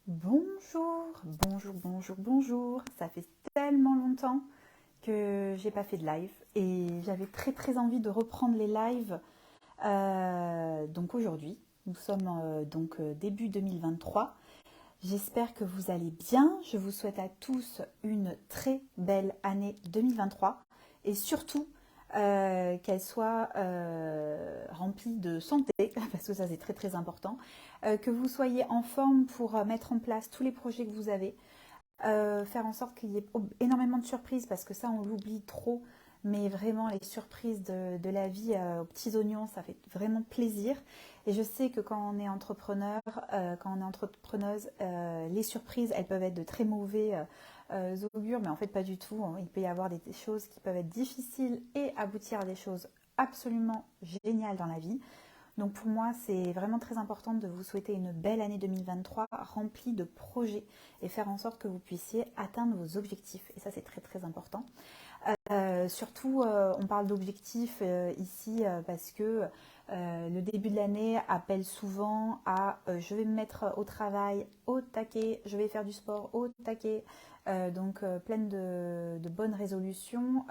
Bonjour, bonjour, bonjour, bonjour. Ça fait tellement longtemps que j'ai pas fait de live et j'avais très très envie de reprendre les lives. Donc aujourd'hui, nous sommes début 2023. J'espère que vous allez bien. Je vous souhaite à tous une très belle année 2023 et surtout qu'elle soit remplie de santé, parce que ça c'est très très important, que vous soyez en forme pour mettre en place tous les projets que vous avez, faire en sorte qu'il y ait énormément de surprises, parce que ça on l'oublie trop, mais vraiment les surprises de la vie aux petits oignons, ça fait vraiment plaisir. Et je sais que quand on est entrepreneur, quand on est entrepreneuse, les surprises, elles peuvent être de très mauvais augures, mais en fait pas du tout. Il peut y avoir des choses qui peuvent être difficiles et aboutir à des choses absolument géniales dans la vie. Donc pour moi, c'est vraiment très important de vous souhaiter une belle année 2023 remplie de projets et faire en sorte que vous puissiez atteindre vos objectifs. Et ça, c'est très très important. Surtout, on parle d'objectifs ici parce que le début de l'année appelle souvent à je vais me mettre au travail au taquet, je vais faire du sport au taquet, pleine de bonnes résolutions.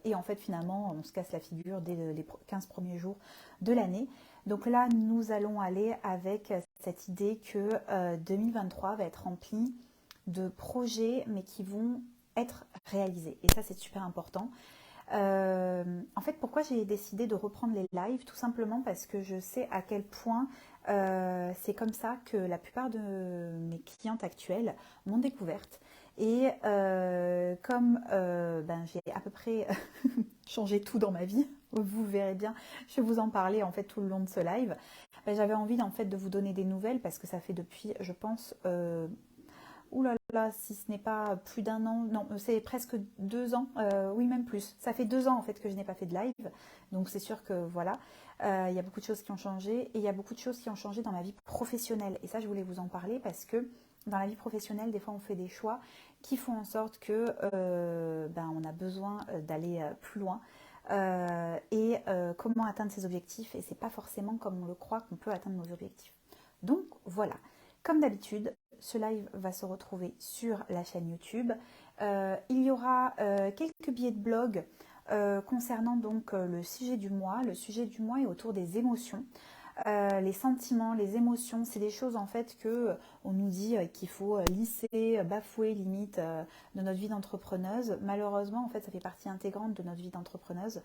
Et en fait, finalement, on se casse la figure dès les 15 premiers jours de l'année. Donc là, nous allons aller avec cette idée que 2023 va être rempli de projets, mais qui vont être réalisés. Et ça, c'est super important. En fait, pourquoi j'ai décidé de reprendre les lives? Tout simplement parce que je sais à quel point c'est comme ça que la plupart de mes clientes actuelles m'ont découverte. Et j'ai à peu près changé tout dans ma vie, vous verrez bien, je vais vous en parler en fait tout le long de ce live. J'avais envie en fait de vous donner des nouvelles parce que ça fait depuis, je pense, ouh là là, si ce n'est pas plus d'un an, non, c'est presque 2 ans, oui même plus. Ça fait 2 ans en fait que je n'ai pas fait de live, donc c'est sûr que voilà, il y a beaucoup de choses qui ont changé et il y a beaucoup de choses qui ont changé dans ma vie professionnelle. Et ça, je voulais vous en parler parce que dans la vie professionnelle, des fois, on fait des choix qui font en sorte que on a besoin d'aller plus loin. Comment atteindre ses objectifs, et c'est pas forcément comme on le croit qu'on peut atteindre nos objectifs. Donc voilà, comme d'habitude, ce live va se retrouver sur la chaîne YouTube. Il y aura quelques billets de blog concernant le sujet du mois. Le sujet du mois est autour des émotions. Les sentiments, les émotions, c'est des choses en fait que on nous dit qu'il faut lisser, bafouer limite de notre vie d'entrepreneuse. Malheureusement, en fait, ça fait partie intégrante de notre vie d'entrepreneuse,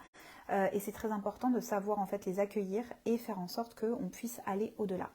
et c'est très important de savoir en fait les accueillir et faire en sorte qu'on puisse aller au-delà.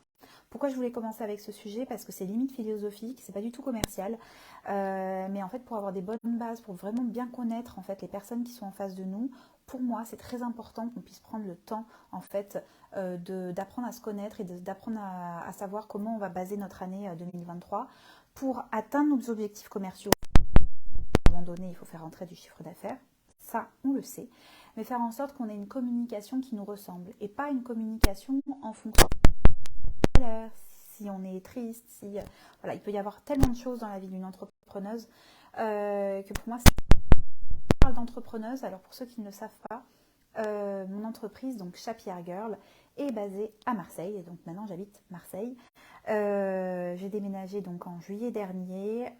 Pourquoi je voulais commencer avec ce sujet? Parce que c'est limite philosophique, c'est pas du tout commercial, mais en fait pour avoir des bonnes bases, pour vraiment bien connaître en fait les personnes qui sont en face de nous, pour moi c'est très important qu'on puisse prendre le temps en fait d'apprendre à se connaître et d'apprendre à savoir comment on va baser notre année 2023 pour atteindre nos objectifs commerciaux. À un moment donné, il faut faire rentrer du chiffre d'affaires, ça on le sait, mais faire en sorte qu'on ait une communication qui nous ressemble et pas une communication en fonction si on est triste, si voilà, il peut y avoir tellement de choses dans la vie d'une entrepreneuse que pour moi, je parle d'entrepreneuse. Alors pour ceux qui ne le savent pas, mon entreprise, donc Chapier Girl, est basée à Marseille, et donc maintenant j'habite Marseille. J'ai déménagé donc en juillet dernier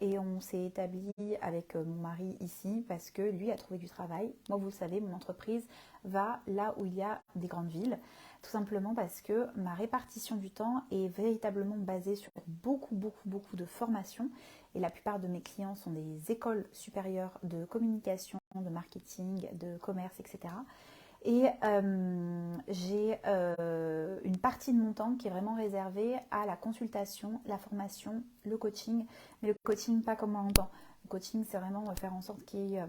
et on s'est établi avec mon mari ici parce que lui a trouvé du travail. Moi, vous le savez, mon entreprise va là où il y a des grandes villes, tout simplement parce que ma répartition du temps est véritablement basée sur beaucoup, beaucoup, beaucoup de formations, et la plupart de mes clients sont des écoles supérieures de communication, de marketing, de commerce, etc. Et j'ai une partie de mon temps qui est vraiment réservée à la consultation, la formation, le coaching. Mais le coaching, pas comme on l'entend. Le coaching, c'est vraiment faire en sorte qu'il y ait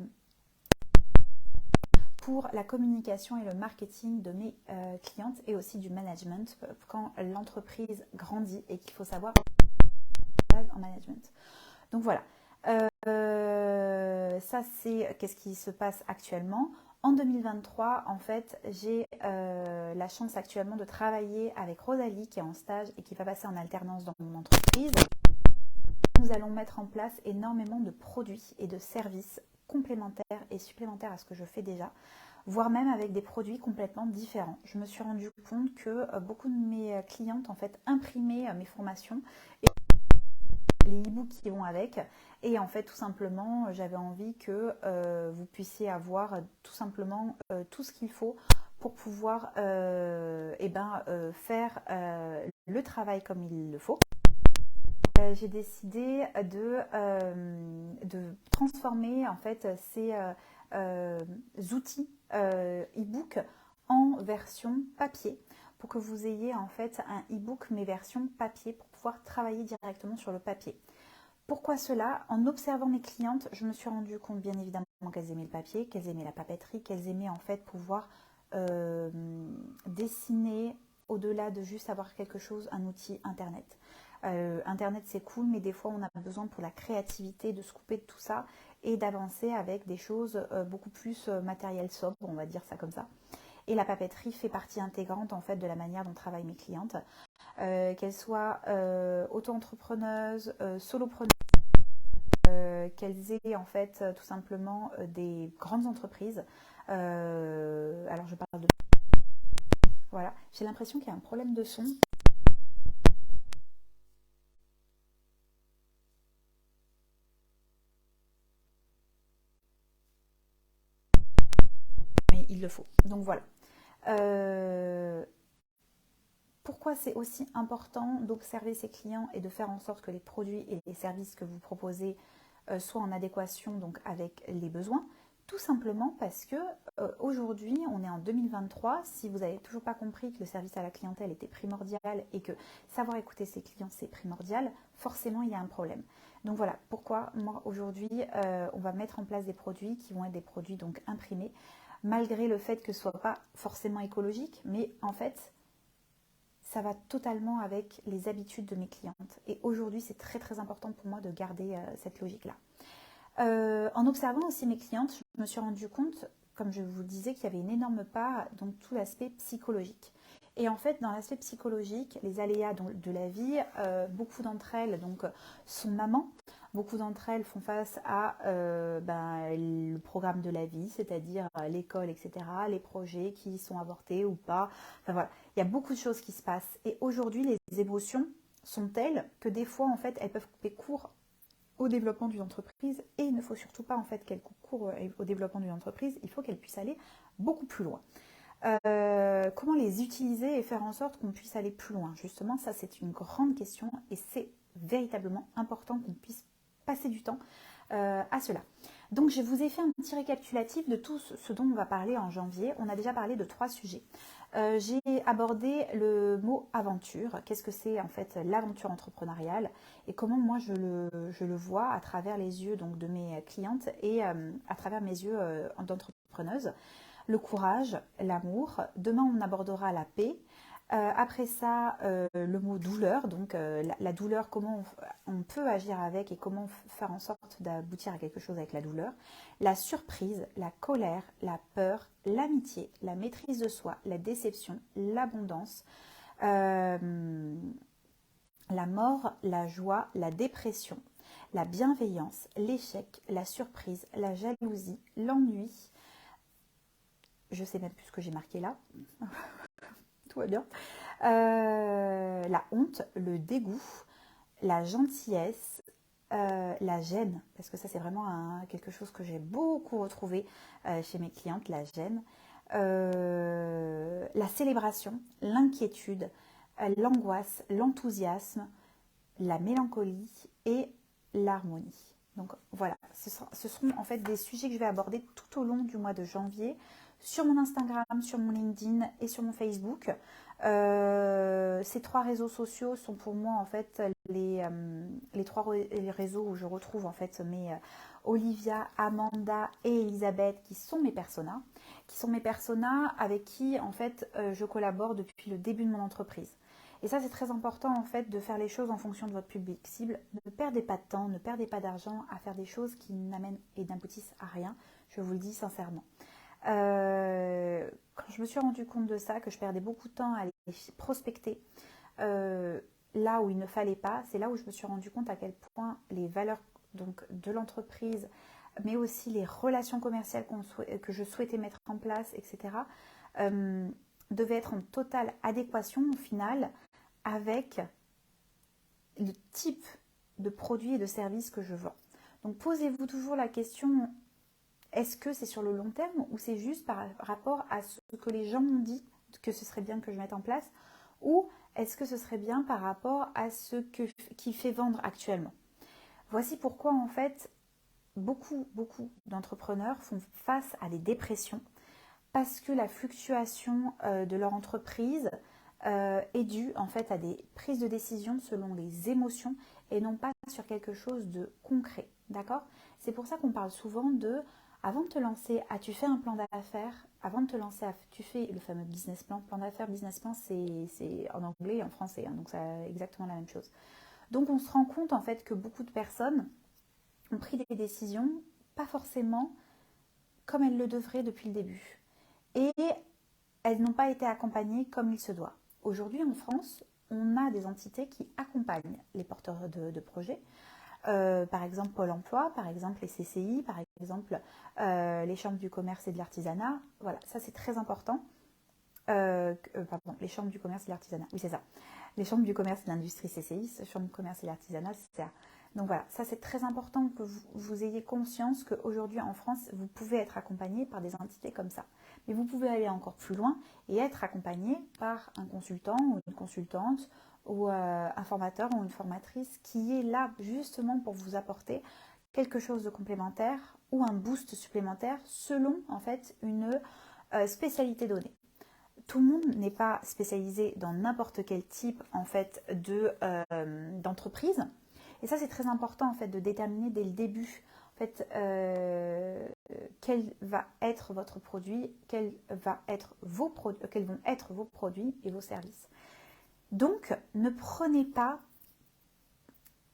pour la communication et le marketing de mes clientes, et aussi du management quand l'entreprise grandit et qu'il faut savoir en management. Donc voilà. Ça, c'est qu'est-ce qui se passe actuellement. En 2023, en fait, j'ai la chance actuellement de travailler avec Rosalie qui est en stage et qui va passer en alternance dans mon entreprise. Nous allons mettre en place énormément de produits et de services complémentaires et supplémentaires à ce que je fais déjà, voire même avec des produits complètement différents. Je me suis rendu compte que beaucoup de mes clientes en fait imprimaient mes formations et les e-books qui vont avec. Et en fait, tout simplement, j'avais envie que vous puissiez avoir tout simplement tout ce qu'il faut pour pouvoir faire le travail comme il le faut. J'ai décidé de transformer en fait ces outils e-book en version papier pour que vous ayez en fait un e-book mais version papier pour pouvoir travailler directement sur le papier. Pourquoi cela? En observant mes clientes, je me suis rendu compte bien évidemment qu'elles aimaient le papier, qu'elles aimaient la papeterie, qu'elles aimaient en fait pouvoir euh, dessiner au-delà de juste avoir quelque chose, un outil internet. Internet c'est cool, mais des fois on a besoin pour la créativité de se couper de tout ça et d'avancer avec des choses beaucoup plus matérielles sobres, on va dire ça comme ça. Et la papeterie fait partie intégrante en fait de la manière dont travaillent mes clientes, qu'elles soient auto-entrepreneuses, solopreneuses, qu'elles aient en fait tout simplement des grandes entreprises. Alors je parle de... Voilà, j'ai l'impression qu'il y a un problème de son. Mais il le faut. Donc voilà. Euh, Pourquoi c'est aussi important d'observer ses clients et de faire en sorte que les produits et les services que vous proposez soient en adéquation donc, avec les besoins? Tout simplement parce que aujourd'hui, on est en 2023. Si vous n'avez toujours pas compris que le service à la clientèle était primordial et que savoir écouter ses clients c'est primordial, forcément il y a un problème. Donc voilà pourquoi moi aujourd'hui on va mettre en place des produits qui vont être des produits donc imprimés, malgré le fait que ce ne soit pas forcément écologique, mais en fait ça va totalement avec les habitudes de mes clientes. Et aujourd'hui, c'est très très important pour moi de garder cette logique-là. En observant aussi mes clientes, je me suis rendu compte, comme je vous le disais, qu'il y avait une énorme part dans tout l'aspect psychologique. Et en fait, dans l'aspect psychologique, les aléas de la vie, beaucoup d'entre elles donc, sont mamans. Beaucoup d'entre elles font face à le programme de la vie, c'est-à-dire l'école, etc., les projets qui sont avortés ou pas. Enfin voilà, il y a beaucoup de choses qui se passent. Et aujourd'hui, les émotions sont telles que des fois, en fait, elles peuvent couper court au développement d'une entreprise et il ne faut surtout pas en fait qu'elle court au développement d'une entreprise, il faut qu'elle puisse aller beaucoup plus loin. Comment les utiliser et faire en sorte qu'on puisse aller plus loin? Justement, ça c'est une grande question et c'est véritablement important qu'on puisse passer du temps à cela. Donc je vous ai fait un petit récapitulatif de tout ce dont on va parler en janvier. On a déjà parlé de 3 sujets. J'ai abordé le mot aventure. Qu'est-ce que c'est en fait l'aventure entrepreneuriale et comment moi je le vois à travers les yeux donc, de mes clientes et à travers mes yeux d'entrepreneuse. Le courage, l'amour. Demain, on abordera la paix. Après ça, le mot douleur, donc la douleur, comment on peut agir avec et comment faire en sorte d'aboutir à quelque chose avec la douleur. La surprise, la colère, la peur, l'amitié, la maîtrise de soi, la déception, l'abondance, la mort, la joie, la dépression, la bienveillance, l'échec, la surprise, la jalousie, l'ennui. Je sais même plus ce que j'ai marqué là. Tout va bien. La honte, le dégoût, la gentillesse, la gêne, parce que ça c'est vraiment quelque chose que j'ai beaucoup retrouvé chez mes clientes, la gêne, la célébration, l'inquiétude, l'angoisse, l'enthousiasme, la mélancolie et l'harmonie. Donc voilà, ce seront en fait des sujets que je vais aborder tout au long du mois de janvier sur mon Instagram, sur mon LinkedIn et sur mon Facebook. Ces 3 réseaux sociaux sont pour moi en fait les 3 réseaux où je retrouve en fait mes Olivia, Amanda et Elisabeth qui sont mes personas avec qui en fait je collabore depuis le début de mon entreprise. Et ça, c'est très important en fait de faire les choses en fonction de votre public cible. Ne perdez pas de temps, ne perdez pas d'argent à faire des choses qui n'amènent et n'aboutissent à rien. Je vous le dis sincèrement. Quand je me suis rendu compte de ça, que je perdais beaucoup de temps à aller prospecter là où il ne fallait pas, c'est là où je me suis rendu compte à quel point les valeurs donc, de l'entreprise, mais aussi les relations commerciales que je souhaitais mettre en place, etc., devaient être en totale adéquation au final avec le type de produits et de services que je vends. Donc posez-vous toujours la question, est-ce que c'est sur le long terme ou c'est juste par rapport à ce que les gens m'ont dit que ce serait bien que je mette en place, ou est-ce que ce serait bien par rapport à ce qui fait vendre actuellement? Voici pourquoi en fait beaucoup d'entrepreneurs font face à des dépressions parce que la fluctuation de leur entreprise est due en fait à des prises de décision selon les émotions et non pas sur quelque chose de concret, d'accord? C'est pour ça qu'on parle souvent de, avant de te lancer, as-tu fait un plan d'affaires? Avant de te lancer, tu fais le fameux business plan. Plan d'affaires, business plan, c'est en anglais et en français, hein, donc c'est exactement la même chose. Donc on se rend compte en fait que beaucoup de personnes ont pris des décisions pas forcément comme elles le devraient depuis le début. Et elles n'ont pas été accompagnées comme il se doit. Aujourd'hui en France, on a des entités qui accompagnent les porteurs de projets. Par exemple Pôle emploi, par exemple les CCI, par exemple les chambres du commerce et de l'artisanat. Voilà, ça c'est très important. Pardon, les chambres du commerce et de l'artisanat, oui c'est ça. Les chambres du commerce et de l'industrie CCI, chambres du commerce et de l'artisanat, c'est ça. Donc voilà, ça c'est très important que vous ayez conscience qu'aujourd'hui en France, vous pouvez être accompagné par des entités comme ça. Mais vous pouvez aller encore plus loin et être accompagné par un consultant ou une consultante ou un formateur ou une formatrice qui est là justement pour vous apporter quelque chose de complémentaire ou un boost supplémentaire selon en fait une spécialité donnée. Tout le monde n'est pas spécialisé dans n'importe quel type en fait d'entreprise. Et ça c'est très important en fait de déterminer dès le début en fait quel va être votre produit, quels vont être vos produits et vos services. Donc ne prenez pas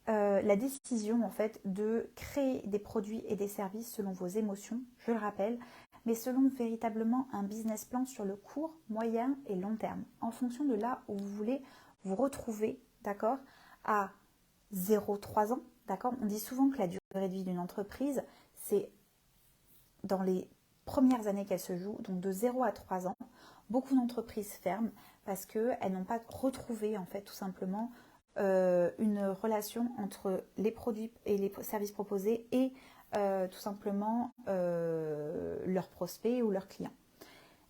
la décision en fait de créer des produits et des services selon vos émotions, je le rappelle, mais selon véritablement un business plan sur le court, moyen et long terme, en fonction de là où vous voulez vous retrouver, d'accord, à 0,3 ans, d'accord. On dit souvent que la durée de vie d'une entreprise, c'est dans les premières années qu'elle se joue, donc de 0 à 3 ans. Beaucoup d'entreprises ferment parce qu'elles n'ont pas retrouvé, en fait, tout simplement, une relation entre les produits et les services proposés et tout simplement leurs prospects ou leurs clients.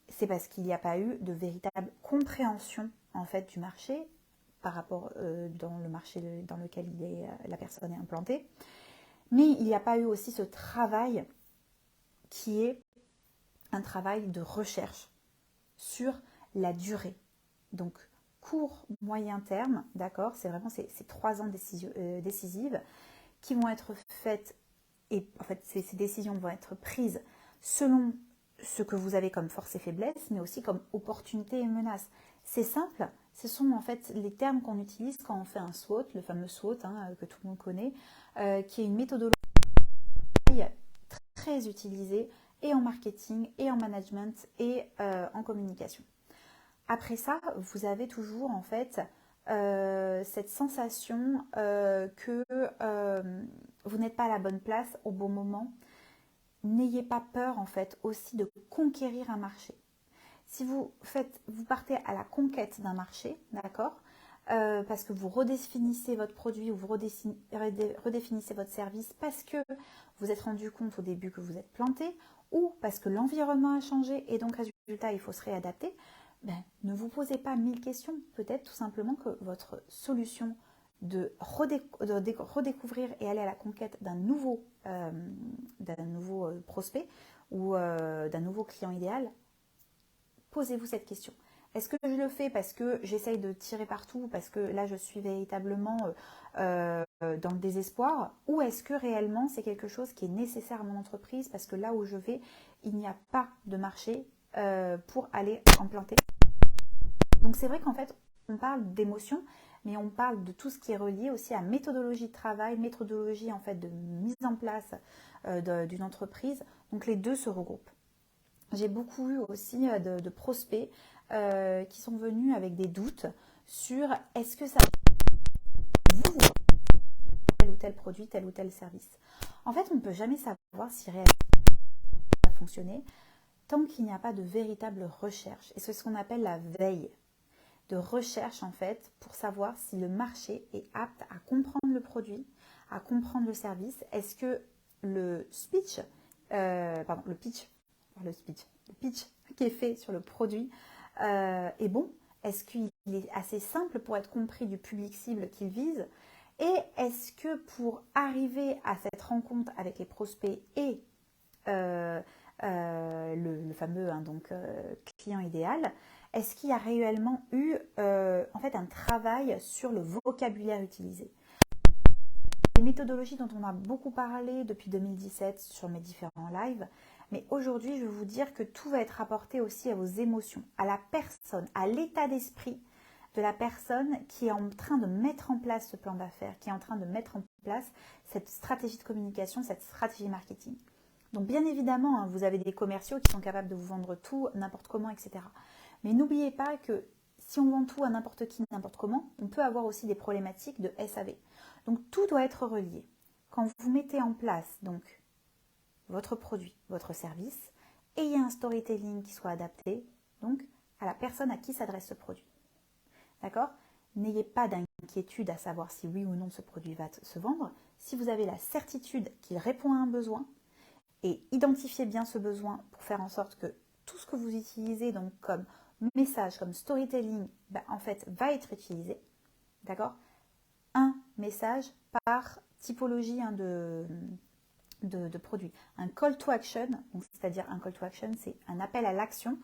C'est parce qu'il n'y a pas eu de véritable compréhension en fait du marché par rapport dans le marché dans lequel la personne est implantée, mais il n'y a pas eu aussi ce travail qui est un travail de recherche sur la durée. Donc court, moyen terme, d'accord, c'est vraiment ces 3 ans décisives qui vont être faites, et en fait ces décisions vont être prises selon ce que vous avez comme force et faiblesse, mais aussi comme opportunité et menace. C'est simple, ce sont en fait les termes qu'on utilise quand on fait un SWOT, le fameux SWOT que tout le monde connaît, qui est une méthodologie très utilisée et en marketing, et en management, et en communication. Après ça, vous avez toujours en fait cette sensation que vous n'êtes pas à la bonne place au bon moment. N'ayez pas peur en fait aussi de conquérir un marché. Si vous partez à la conquête d'un marché, d'accord, parce que vous redéfinissez votre produit ou vous redéfinissez votre service parce que vous êtes rendu compte au début que vous êtes planté ou parce que l'environnement a changé et donc résultat il faut se réadapter, ne vous posez pas 1000 questions. Peut-être tout simplement que votre solution de redécouvrir et aller à la conquête d'un nouveau prospect ou d'un nouveau client idéal, posez-vous cette question. Est-ce que je le fais parce que j'essaye de tirer partout, parce que là je suis véritablement dans le désespoir, ou est-ce que réellement c'est quelque chose qui est nécessaire à mon entreprise parce que là où je vais, il n'y a pas de marché pour aller en planter. Donc c'est vrai qu'en fait on parle d'émotion, mais on parle de tout ce qui est relié aussi à méthodologie de travail, méthodologie en fait de mise en place d'une entreprise. Donc les deux se regroupent. J'ai beaucoup eu aussi de prospects qui sont venus avec des doutes sur est-ce que ça vous tel ou tel produit, tel ou tel service. En fait, on ne peut jamais savoir si réellement ça va fonctionner tant qu'il n'y a pas de véritable recherche. Et c'est ce qu'on appelle la veille. de recherche en fait pour savoir si le marché est apte à comprendre le produit, à comprendre le service. Est-ce que le speech, le pitch qui est fait sur le produit est bon? Est-ce qu'il est assez simple pour être compris du public cible qu'il vise? Et est-ce que pour arriver à cette rencontre avec les prospects et le fameux client idéal, est-ce qu'il y a réellement eu en fait un travail sur le vocabulaire utilisé? Des méthodologies dont on a beaucoup parlé depuis 2017 sur mes différents lives, mais aujourd'hui je vais vous dire que tout va être rapporté aussi à vos émotions, à la personne, à l'état d'esprit de la personne qui est en train de mettre en place ce plan d'affaires, qui est en train de mettre en place cette stratégie de communication, cette stratégie marketing. Donc bien évidemment, vous avez des commerciaux qui sont capables de vous vendre tout, n'importe comment, etc. Mais n'oubliez pas que si on vend tout à n'importe qui, n'importe comment, on peut avoir aussi des problématiques de SAV. Donc tout doit être relié. Quand vous mettez en place donc votre produit, votre service, ayez un storytelling qui soit adapté donc à la personne à qui s'adresse ce produit. D'accord? N'ayez pas d'inquiétude à savoir si oui ou non ce produit va se vendre. Si vous avez la certitude qu'il répond à un besoin, et identifiez bien ce besoin pour faire en sorte que tout ce que vous utilisez donc comme message, comme storytelling, en fait va être utilisé. D'accord? Un message par typologie de produit. Un call to action, c'est-à-dire un call to action, c'est un appel à l'action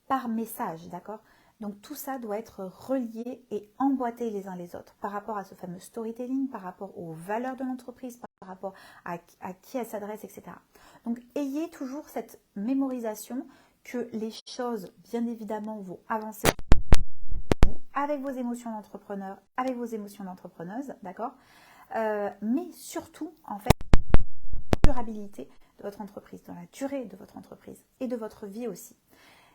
par message, d'accord? Donc tout ça doit être relié et emboîté les uns les autres par rapport à ce fameux storytelling, par rapport aux valeurs de l'entreprise, par rapport à qui elle s'adresse, etc. Donc ayez toujours cette mémorisation que les choses, bien évidemment, vont avancer avec vos émotions d'entrepreneur, avec vos émotions d'entrepreneuse, d'accord? Mais surtout, en fait, la durabilité de votre entreprise, dans la durée de votre entreprise et de votre vie aussi.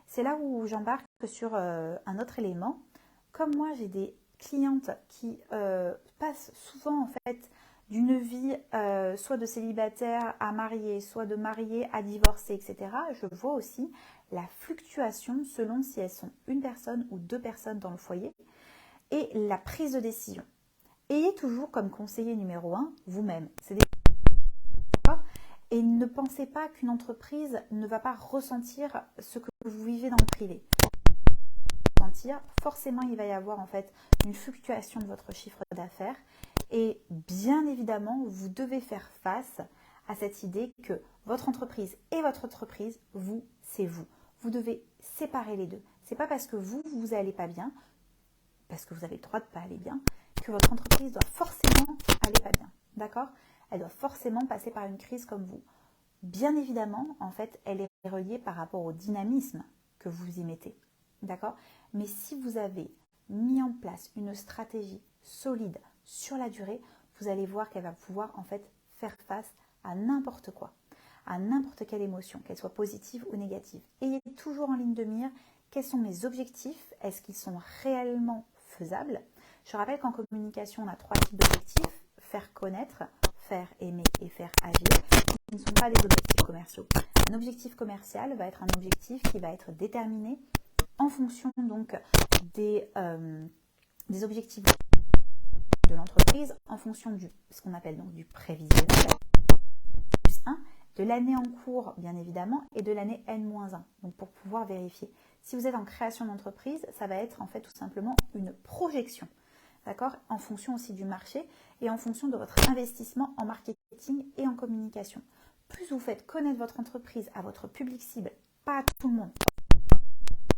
C'est là où j'embarque sur un autre élément. Comme moi, j'ai des clientes qui passent souvent en fait d'une vie soit de célibataire à mariée, soit de mariée à divorcée, etc. Je vois aussi la fluctuation selon si elles sont une personne ou deux personnes dans le foyer et la prise de décision. Ayez toujours comme conseiller numéro 1 vous-même. C'est des... Et ne pensez pas qu'une entreprise ne va pas ressentir ce que vous vivez dans le privé. Forcément, il va y avoir en fait une fluctuation de votre chiffre d'affaires et bien évidemment, vous devez faire face à cette idée que votre entreprise et votre entreprise, vous, c'est vous. Vous devez séparer les deux. C'est pas parce que vous allez pas bien, parce que vous avez le droit de pas aller bien, que votre entreprise doit forcément aller pas bien. D'accord? Elle doit forcément passer par une crise comme vous. Bien évidemment, en fait, elle est reliée par rapport au dynamisme que vous y mettez. D'accord? Mais si vous avez mis en place une stratégie solide sur la durée, vous allez voir qu'elle va pouvoir en fait faire face à n'importe quoi, à n'importe quelle émotion, qu'elle soit positive ou négative. Ayez toujours en ligne de mire quels sont mes objectifs, est-ce qu'ils sont réellement faisables? Je rappelle qu'en communication, on a 3 types d'objectifs: faire connaître, faire aimer et faire agir. Ce ne sont pas des objectifs commerciaux. Un objectif commercial va être un objectif qui va être déterminé en fonction donc des objectifs de l'entreprise, en fonction du ce qu'on appelle donc du prévisionnel, plus 1, de l'année en cours bien évidemment, et de l'année N-1, donc pour pouvoir vérifier. Si vous êtes en création d'entreprise, ça va être en fait tout simplement une projection, d'accord, en fonction aussi du marché et en fonction de votre investissement en marketing et en communication. Plus vous faites connaître votre entreprise à votre public cible, pas à tout le monde,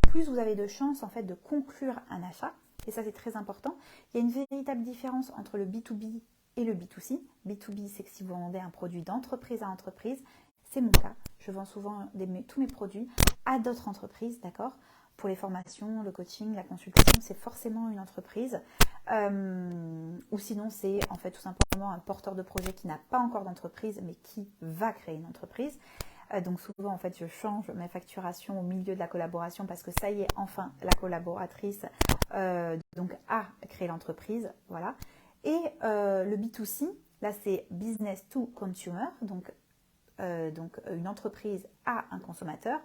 plus vous avez de chances en fait de conclure un achat. Et ça, c'est très important. Il y a une véritable différence entre le B2B et le B2C. B2B, c'est que si vous vendez un produit d'entreprise à entreprise, c'est mon cas. Je vends souvent tous mes produits à d'autres entreprises, d'accord? Pour les formations, le coaching, la consultation, c'est forcément une entreprise. Ou sinon, c'est en fait tout simplement un porteur de projet qui n'a pas encore d'entreprise, mais qui va créer une entreprise. Donc souvent, en fait, je change ma facturation au milieu de la collaboration parce que ça y est, enfin, la collaboratrice donc a créé l'entreprise, voilà. Et le B2C, là, c'est business to consumer, donc une entreprise à un consommateur.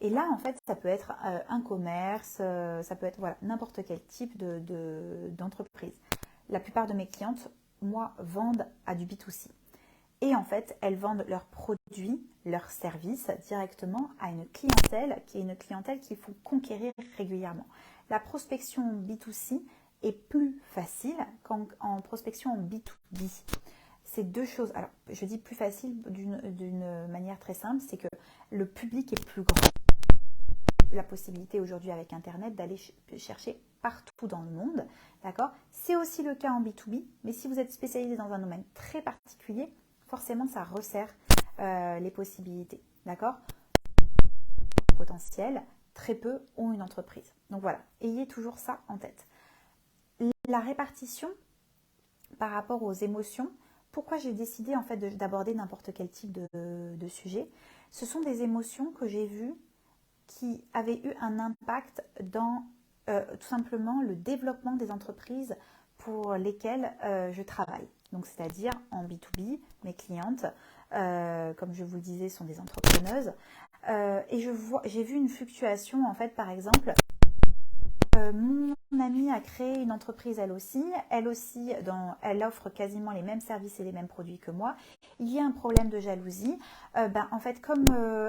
Et là, en fait, ça peut être un commerce, ça peut être voilà, n'importe quel type d'entreprise. La plupart de mes clientes, moi, vendent à du B2C. Et en fait, elles vendent leurs produits, leurs services directement à une clientèle qui est une clientèle qu'il faut conquérir régulièrement. La prospection B2C est plus facile qu'en prospection en B2B. C'est deux choses. Alors, je dis plus facile d'une manière très simple, c'est que le public est plus grand. La possibilité aujourd'hui avec Internet d'aller chercher partout dans le monde, d'accord? C'est aussi le cas en B2B, mais si vous êtes spécialisé dans un domaine très particulier, forcément ça resserre les possibilités, d'accord? Potentiel, très peu ont une entreprise. Donc voilà, ayez toujours ça en tête. La répartition par rapport aux émotions, pourquoi j'ai décidé en fait d'aborder n'importe quel type de sujet? Ce sont des émotions que j'ai vues qui avaient eu un impact dans tout simplement le développement des entreprises pour lesquelles je travaille. Donc c'est-à-dire en B2B, mes clientes, comme je vous le disais, sont des entrepreneuses. Et j'ai vu une fluctuation en fait, par exemple, mon amie a créé une entreprise elle aussi, elle offre quasiment les mêmes services et les mêmes produits que moi. Il y a un problème de jalousie. En fait, comme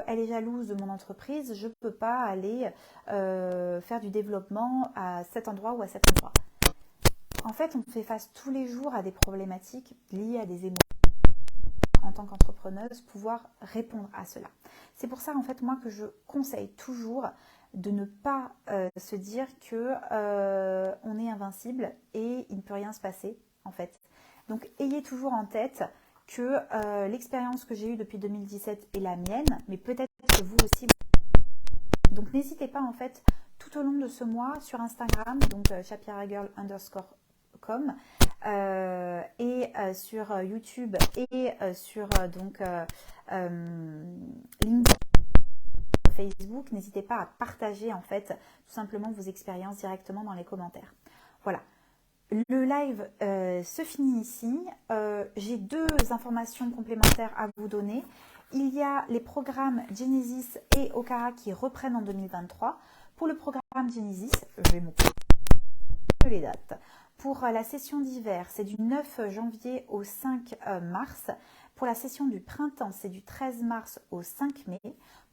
elle est jalouse de mon entreprise, je ne peux pas aller faire du développement à cet endroit ou à cet endroit. En fait, on fait face tous les jours à des problématiques liées à des émotions. En tant qu'entrepreneuse, pouvoir répondre à cela. C'est pour ça, en fait, moi, que je conseille toujours de ne pas se dire que on est invincible et il ne peut rien se passer, en fait. Donc, ayez toujours en tête que l'expérience que j'ai eue depuis 2017 est la mienne, mais peut-être que vous aussi. Donc, n'hésitez pas, en fait, tout au long de ce mois sur Instagram, donc shapiragirl_com, et sur YouTube et sur LinkedIn, Facebook, n'hésitez pas à partager en fait tout simplement vos expériences directement dans les commentaires. Voilà. Le live se finit ici. J'ai deux informations complémentaires à vous donner. Il y a les programmes Genesis et Okara qui reprennent en 2023. Pour le programme Genesis, je vais m'occuper de les dates. Pour la session d'hiver, c'est du 9 janvier au 5 mars. Pour la session du printemps, c'est du 13 mars au 5 mai.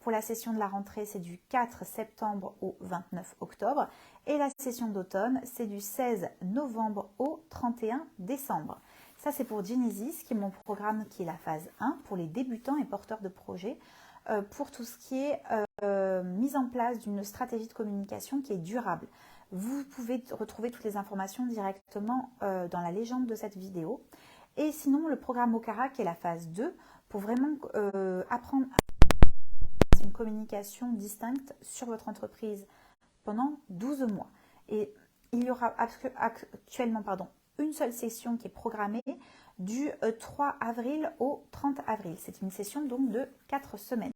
Pour la session de la rentrée, c'est du 4 septembre au 29 octobre. Et la session d'automne, c'est du 16 novembre au 31 décembre. Ça, c'est pour Genesis, qui est mon programme qui est la phase 1 pour les débutants et porteurs de projets, pour tout ce qui est mise en place d'une stratégie de communication qui est durable. Vous pouvez retrouver toutes les informations directement dans la légende de cette vidéo. Et sinon, le programme Okara, qui est la phase 2, pour vraiment apprendre une communication distincte sur votre entreprise pendant 12 mois. Et il y aura actuellement une seule session qui est programmée du 3 avril au 30 avril. C'est une session donc de 4 semaines.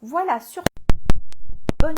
Voilà, sur bonne